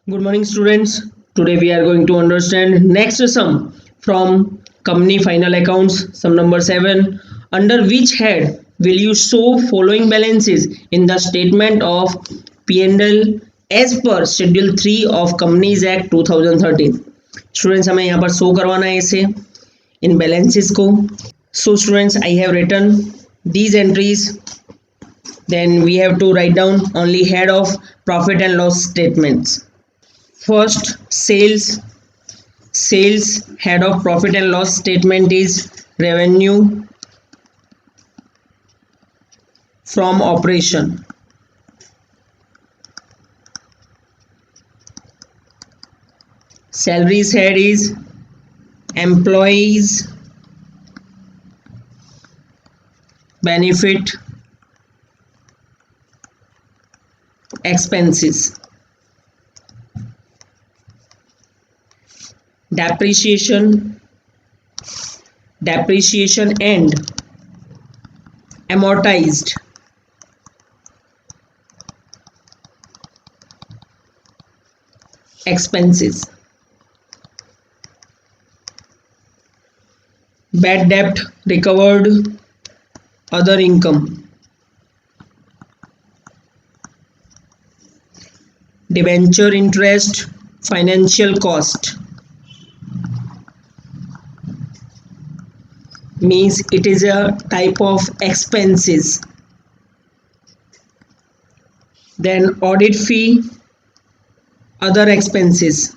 Good morning, students. Today we are going to understand next sum from company final accounts, sum number 7. Under which head will you show following balances in the statement of P&L as per Schedule 3 of Companies Act 2013? Students, हमें यहाँ पर show करवाना है इसे इन balances को. So students, I have written these entries. Then we have to write down only head of profit and loss statements. First, sales head of profit and loss statement is revenue from operation. Salaries head is employees benefit expenses. Depreciation and amortized expenses. Bad debt recovered other income. Debenture interest financial cost. Means it is a type of expenses. Then audit fee other expenses.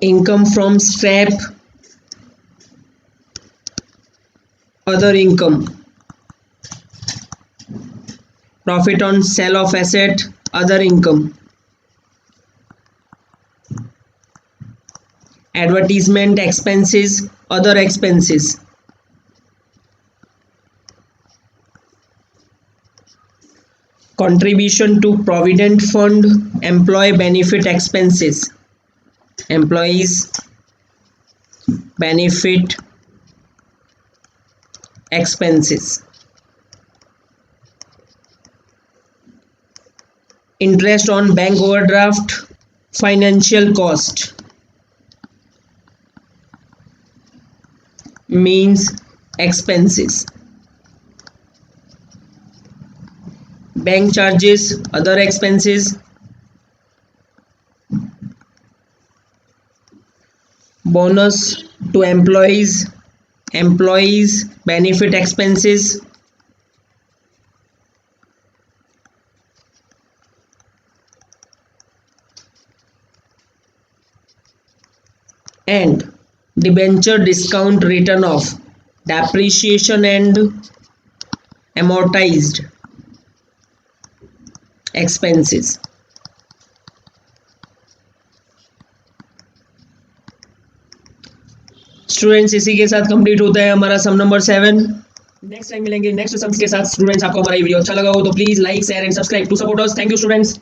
Income from scrap other income. Profit on sale of asset other income. Advertisement expenses other expenses. Contribution to provident fund employee benefit expenses. Employees benefit expenses. Interest on bank overdraft financial cost. Means expenses. Bank charges other expenses. Bonus to employees benefit expenses. And debenture discount return off depreciation and amortized expenses. Students इसी के साथ complete होता है हमारा सम number 7. Next time मिलेंगे next sums के साथ. Students, आपको हमारा ये वीडियो अच्छा लगा हो तो please like share and subscribe to support us. Thank you students.